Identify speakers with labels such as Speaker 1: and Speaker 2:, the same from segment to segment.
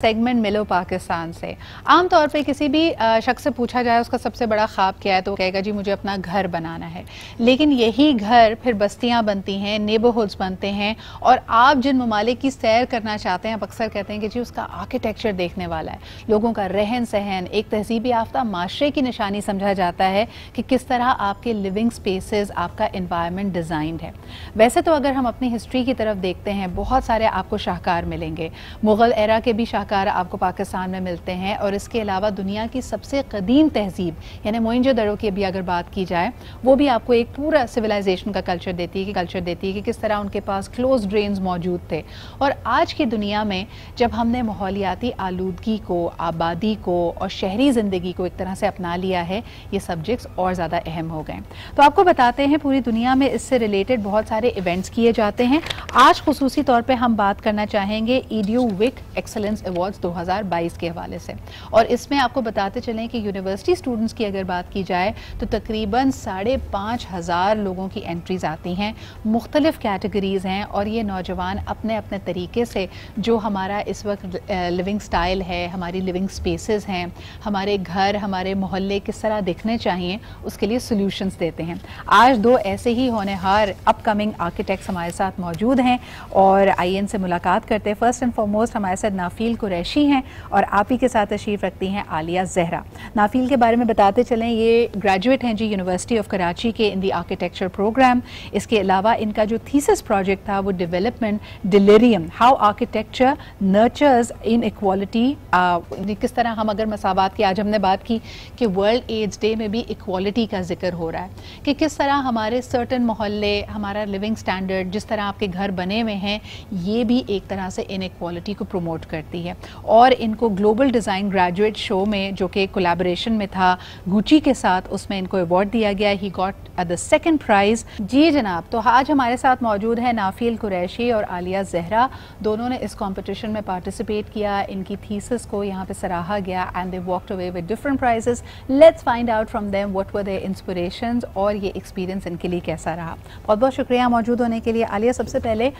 Speaker 1: Segment मिलो पाकिस्तान से। आम तौर पे किसी भी शख्स से पूछा जाए उसका सबसे बड़ा ख्वाब क्या है तो वो कहेगा जी मुझे अपना घर बनाना है। लेकिन यही घर फिर बस्तियां बनती हैं, नेबरहुड्स बनते हैं, और आप जिन ममालिक की सैर करना चाहते हैं आप अक्सर कहते हैं कि जी उसका आर्किटेक्चर देखने वाला है। लोगों का रहन सहन एक तहजीब याफ्ता माशरे की निशानी समझा जाता है कि किस तरह आपके लिविंग स्पेसेस, आपका इन्वायरमेंट डिज़ाइंड है। वैसे तो अगर हम अपनी हिस्ट्री की तरफ देखते हैं बहुत सारे आपको शाहकार मिलेंगे। मुग़ल एरा के भी शाहकार आपको पाकिस्तान में मिलते हैं, और इसके अलावा दुनिया की सबसे कदीम तहजीब यानी मोइंजोदड़ो की भी अगर बात की जाए वो भी आपको एक पूरा सिविलाइजेशन का कल्चर देती है कि किस तरह उनके पास क्लोज ड्रेन्स मौजूद थे। और आज की दुनिया में जब हमने माहौलियाती आलूदगी को, आबादी को और शहरी ज़िंदगी को एक तरह से अपना लिया है, ये सब्जेक्ट्स और ज़्यादा अहम हो गए। तो आपको बताते हैं पूरी दुनिया में इससे रिलेटेड बहुत सारे इवेंट्स किए जाते हैं। आज खुसूसी तौर पर हम बात करना चाहेंगे EDUWIC एक्सेलेंस अवार्ड्स 2022 के हवाले से, और इसमें आपको बताते चलें कि यूनिवर्सिटी स्टूडेंट्स की अगर बात की जाए तो तकरीबन 5,500 लोगों की एंट्रीज आती हैं, मुख्तलिफ कैटेगरीज हैं, और ये नौजवान अपने अपने तरीके से जो हमारा इस वक्त लिविंग स्टाइल है, हमारी लिविंग स्पेसेस हैं, हमारे घर, हमारे मोहल्ले किस तरह दिखने चाहिए, उसके लिए सोल्यूशंस देते हैं। आज दो ऐसे ही होनहार अपकमिंग आर्किटेक्ट्स हमारे साथ मौजूद हैं और आइए इनसे मुलाकात करते हैं। फर्स्ट एंड फॉरमोस्ट हमारे साथ नाफील कुरैशी हैं और आप ही के साथ तशरीफ़ रखती हैं आलिया ज़हरा। नाफील के बारे में बताते चलें, ये ग्रेजुएट हैं जी यूनिवर्सिटी ऑफ कराची के इन दी आर्किटेक्चर प्रोग्राम। इसके अलावा इनका जो थीसिस प्रोजेक्ट था वो development delirium, how architecture nurtures in equality, किस तरह हम अगर मसावात की आज हमने बात की कि वर्ल्ड एड्स डे में भी इक्वालिटी का जिक्र हो रहा है कि किस तरह हमारे सर्टन मोहल्ले, हमारा लिविंग स्टैंडर्ड, जिस तरह आपके घर बने हुए हैं, ये भी एक तरह से इनइक्वालिटी को प्रमोट करती है। और इनको ग्लोबल डिज़ाइन ग्रेजुएट शो में जो कि कोलैबोरेशन में था गुची के साथ, उसमें इनको अवार्ड दिया गया। He got the second prize. जी जनाब, तो आज हमारे साथ मौजूद है नाफील कुरैशी और आलिया ज़हरा। दोनों ने इस कॉम्पिटिशन में पार्टिसिपेट किया, इनकी थीसिस को यहाँ पे सराहा गया and they walked away with different prizes. Let's find out from them what were their inspirations और ये एक्सपीरियंस इनके लिए कैसा रहा। बहुत बहुत शुक्रिया मौजूद होने के लिए। आलिया, सबसे पहले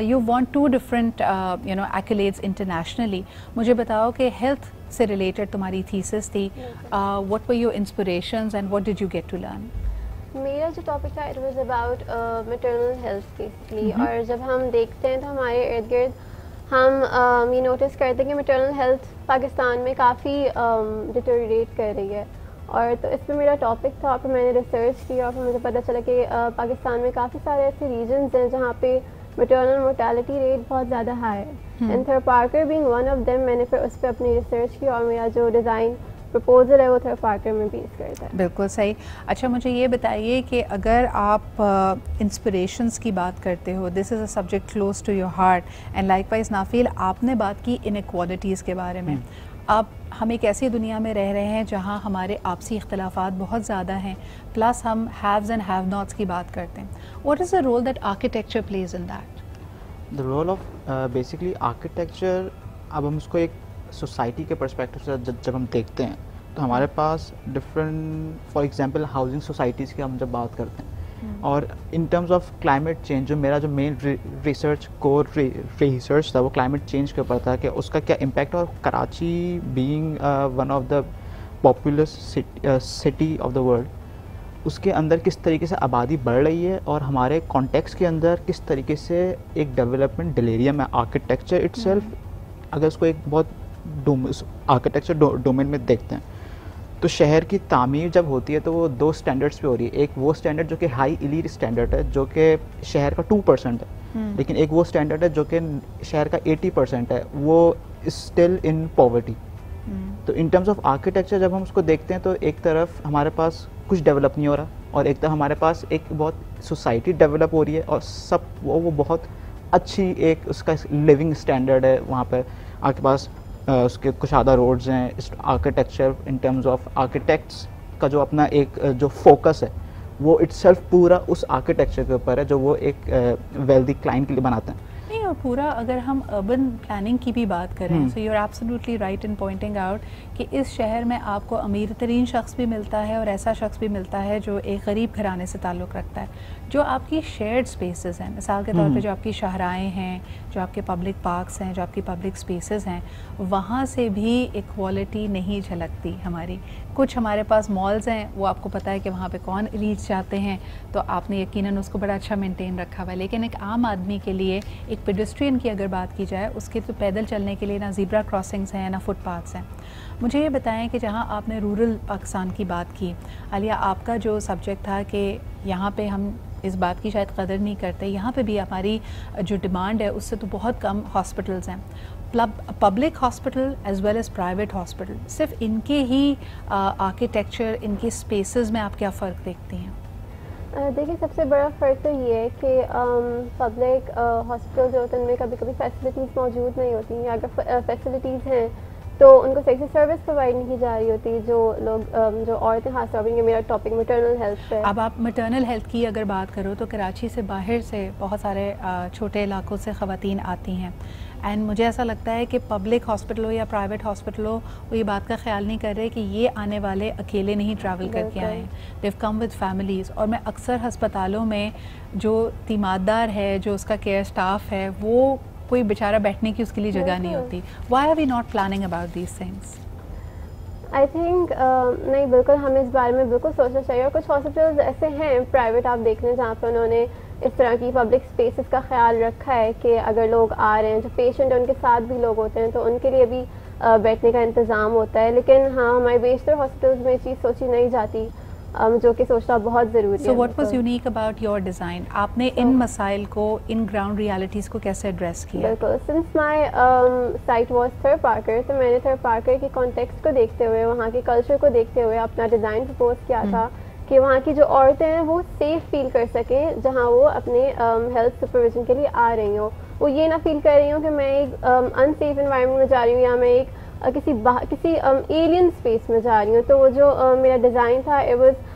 Speaker 1: you won 2 different accolades internationally. मुझे बताओ कि हेल्थ से रिलेटेड तुम्हारी थीसिस थी, what were your inspirations and what did you get to learn?
Speaker 2: मेरा जो टॉपिक था it was about maternal health basically. और जब हम देखते हैं तो हमारे इर्द गिर्द हम ये नोटिस करते हैं कि मैटरनल हेल्थ पाकिस्तान में काफ़ी डिटेरियोरेट कर रही है। और तो इस पर मेरा टॉपिक था और फिर मैंने रिसर्च किया और फिर मुझे पता चला कि पाकिस्तान में काफ़ी सारे ऐसे रीजन्स हैं जहाँ पे मैटरनल मोर्टेलिटी रेट बहुत ज़्यादा हाई है, एंड थर Parker being one of them. मैंने फिर उस पर अपनी रिसर्च की और मेरा जो डिज़ाइन प्रपोजल है वो थर पार्कर में बेस करता है।
Speaker 1: बिल्कुल सही। अच्छा, मुझे ये बताइए कि अगर आप इंस्पिरेशंस की बात करते हो, this is a subject close to your heart, and likewise Nafeel आपने बात की इनइक्वालिटीज़ के बारे में। अब हम एक ऐसी दुनिया में रह रहे हैं जहां हमारे आपसी इख्तलाफात बहुत ज़्यादा हैं, प्लस हम हैव्स एंड हैव नॉट्स की बात करते हैं। What is the role that architecture plays in that?
Speaker 3: The role of basically architecture, अब हम उसको एक सोसाइटी के पर्सपेक्टिव से जब हम देखते हैं तो हमारे पास different, for example housing societies की हम जब बात करते हैं, और in terms of climate change, जो मेरा जो मेन रिसर्च कोर रिसर्च था वो क्लाइमेट चेंज के ऊपर था कि उसका क्या इम्पैक्ट। और Karachi being one of the populace city of the world, उसके अंदर किस तरीके से आबादी बढ़ रही है और हमारे कॉन्टेक्स्ट के अंदर किस तरीके से एक डेवलपमेंट डिलेरियम है। आर्किटेक्चर इटसेल्फ, अगर उसको एक बहुत आर्किटेक्चर डोमेन में देखते हैं तो शहर की तामीर जब होती है तो वो 2 स्टैंडर्ड्स पे हो रही है। एक वो स्टैंडर्ड जो कि हाई इलीट स्टैंडर्ड है जो कि शहर का 2% है, लेकिन एक वो स्टैंडर्ड है जो कि शहर का 80% है, वो स्टिल इन पॉवर्टी। तो इन टर्म्स ऑफ आर्किटेक्चर जब हम उसको देखते हैं तो एक तरफ हमारे पास कुछ डेवलप नहीं हो रहा और एक तरफ हमारे पास एक बहुत सोसाइटी डेवलप हो रही है और सब वो बहुत अच्छी एक उसका लिविंग स्टैंडर्ड है। वहाँ पर आपके पास उसके कुशादा रोड्स हैं। Architecture in terms of architects का जो अपना एक जो फोकस है वो इटसेल्फ पूरा उस आर्किटेक्चर के ऊपर है जो वो एक वेल्दी क्लाइंट के लिए बनाते हैं।
Speaker 1: नहीं, اور پورا اگر ہم اربن پلاننگ کی بھی بات کریں so you are absolutely right in pointing out کہ اس شہر میں آپ کو امیر ترین شخص بھی ملتا ہے اور ایسا شخص بھی ملتا ہے جو ایک غریب گھرانے سے تعلق رکھتا ہے. جو آپ کی شیئرڈ سپیسز ہیں, مثال کے طور پہ جو آپ کی شاہراہیں ہیں, جو آپ کے پبلک پارکس ہیں, جو آپ کی پبلک سپیسز ہیں, وہاں سے بھی ایکوالٹی نہیں جھلکتی ہماری. کچھ ہمارے پاس مالز ہیں, وہ آپ کو پتہ ہے کہ وہاں پہ کون ریچ جاتے ہیں, تو آپ نے یقیناً اس کو بڑا اچھا مینٹین رکھا ہوا ہے. لیکن ایک عام آدمی کے لیے, ایک پیڈسٹرین کی اگر بات کی جائے, اس کے تو پیدل چلنے کے لیے نہ زیبرا کراسنگس ہیں نہ فٹ پاتھس ہیں. مجھے یہ بتائیں کہ جہاں آپ نے رورل پاکستان کی بات کی, عالیہ آپ کا جو سبجیکٹ تھا کہ یہاں پہ ہم اس بات کی شاید قدر نہیں کرتے, یہاں پہ بھی ہماری جو ڈیمانڈ ہے اس سے تو بہت کم ہاسپٹلز ہیں. Public hospital as well as private hospital, صرف ان کے ہی آرکیٹیکچر, ان کی اسپیسز میں آپ کیا فرق دیکھتی ہیں؟
Speaker 2: دیکھیے سب سے بڑا فرق تو یہ ہے کہ پبلک ہاسپٹل جو ہوتے ہیں ان میں کبھی کبھی فیسلٹیز موجود نہیں ہوتی ہیں, اگر فیسلٹیز ہیں تو ان کو صحیح سے سروس پرووائڈ نہیں کی جا رہی ہوتی. جو لوگ جو عورتیں, خاص طور پہ میرا ٹاپک میٹرنل ہیلتھ ہے.
Speaker 1: اب آپ میٹرنل ہیلتھ کی اگر بات کرو تو کراچی سے باہر سے بہت سارے چھوٹے علاقوں سے خواتین آتی ہیں, اینڈ مجھے ایسا لگتا ہے کہ پبلک ہاسپٹل ہو یا پرائیویٹ ہاسپٹل ہو, وہ یہ بات کا خیال نہیں کر رہے کہ یہ آنے والے اکیلے نہیں ٹریول کر کے آئے ہیں, دیو کم ود فیملیز. اور میں اکثر ہسپتالوں میں جو تیماردار ہے, جو اس کا کیئر اسٹاف ہے, وہ کوئی بیچارہ بیٹھنے کی اس کے لیے جگہ نہیں ہوتی. Why are we not planning about these things?
Speaker 2: I think نہیں, بالکل ہمیں اس بارے میں بالکل سوچنا چاہیے. اور کچھ ہاسپٹلز ایسے ہیں پرائیویٹ آپ دیکھ لیں جہاں پہ انہوں نے اس طرح کی پبلک اسپیسز کا خیال رکھا ہے کہ اگر لوگ آ رہے ہیں, جو پیشنٹ ہیں ان کے ساتھ بھی لوگ ہوتے ہیں, تو ان کے لیے بھی بیٹھنے کا انتظام ہوتا ہے. لیکن ہاں, ہمارے بیشتر ہاسپٹلز میں یہ چیز سوچی نہیں جاتی, جو کہ سوچنا بہت ضروری ہے.
Speaker 1: So what was unique about your design? آپ نے ان مسائل کو, ان گراؤنڈ ریالٹیز کو کیسے ایڈریس کیا؟
Speaker 2: بالکل, since my site was third parker, تو میں نے تھرڈ پارکر کے کانٹیکسٹ کو دیکھتے ہوئے, وہاں کے کلچر کو دیکھتے ہوئے اپنا ڈیزائن پرپوز کیا تھا کہ وہاں کی جو عورتیں ہیں وہ سیف فیل کر سکیں جہاں وہ اپنے ہیلتھ سپرویژن کے لیے آ رہی ہوں. وہ یہ نہ فیل کر رہی ہوں کہ میں ایک انسیف انوائرمنٹ میں جا رہی ہوں یا میں ایک کسی ایلین اسپیس میں جا رہی ہوں. تو وہ جو میرا ڈیزائن تھا, it was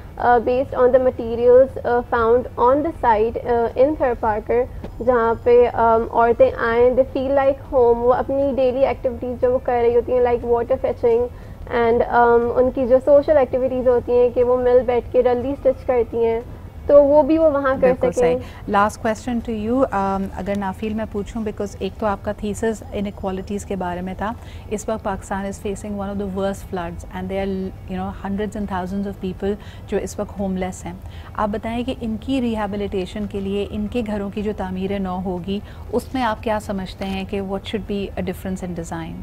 Speaker 2: based on the materials found on the site in Third Parker, جہاں پہ عورتیں آئیں, they feel like home. وہ اپنی ڈیلی ایکٹیویٹیز جو وہ کر رہی ہوتی ہیں, لائک واٹر فیچنگ, اینڈ ان کی جو سوشل ایکٹیویٹیز ہوتی ہیں کہ وہ مل بیٹھ کے رلی اسٹچ کرتی ہیں, تو وہ بھی وہ وہاں کر سکیں.
Speaker 1: لاسٹ کویسچن ٹو یو, اگر نافیل میں پوچھوں, بیکاز ایک تو آپ کا تھیسس ان ایکوالٹیز کے بارے میں تھا. اس وقت Pakistan is facing one of the worst floods and they are hundreds and thousands of people جو اس وقت ہوم لیس ہیں. آپ بتائیں کہ ان کی ریہیبلیٹیشن کے لیے, ان کے گھروں کی جو تعمیر نو ہوگی, اس میں آپ کیا سمجھتے ہیں کہ what should be a difference in design?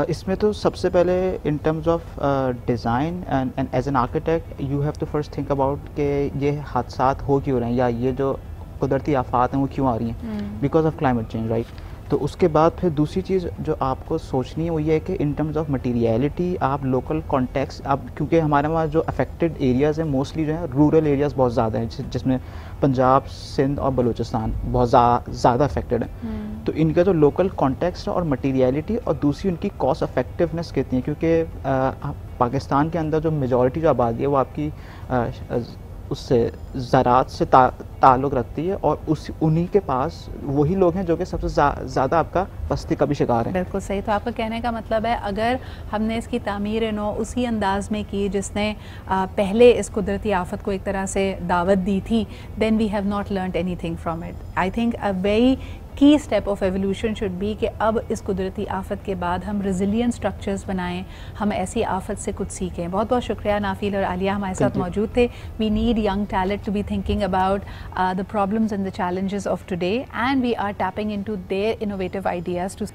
Speaker 3: اس میں تو سب سے پہلے in terms of design and as an architect you have to first think about کہ یہ حادثات ہو کیوں رہے ہیں, یا یہ جو قدرتی آفات ہیں وہ کیوں آ رہی ہیں, because of climate change, right. تو اس کے بعد پھر دوسری چیز جو آپ کو سوچنی ہے وہ یہ ہے کہ ان ٹرمز آف مٹیریلٹی آپ لوکل کانٹیکس, آپ کیونکہ ہمارے وہاں جو افیکٹڈ ایریاز ہیں موسٹلی جو ہیں رورل ایریاز بہت زیادہ ہیں, جس میں پنجاب, سندھ اور بلوچستان بہت زیادہ افیکٹڈ ہیں. تو ان کا جو لوکل کانٹیکسٹ اور مٹیریلٹی, اور دوسری ان کی کاسٹ افیکٹونیس کتنی ہے, کیونکہ پاکستان کے اندر جو میجورٹی جو آبادی ہے وہ آپ کی اس سے زراعت سے تعلق رکھتی ہے, اور انہی کے پاس وہی لوگ ہیں جو کہ سب سے زیادہ آپ کا پستی کا بھی شکار ہیں.
Speaker 1: بالکل صحیح. تو آپ کا کہنے کا مطلب ہے اگر ہم نے اس کی تعمیر نو اسی انداز میں کی جس نے پہلے اس قدرتی آفت کو ایک طرح سے دعوت دی تھی, then we have not learned anything from it. I think a very key step of evolution should be کہ اب اس قدرتی آفت کے بعد ہم ریزیلینٹ اسٹرکچرز بنائیں, ہم ایسی آفت سے کچھ سیکھیں. بہت بہت شکریہ نافیل اور عالیہ ہمارے ساتھ موجود تھے. We need young talent to be thinking about the problems and the challenges of today, and we are tapping into their innovative ideas to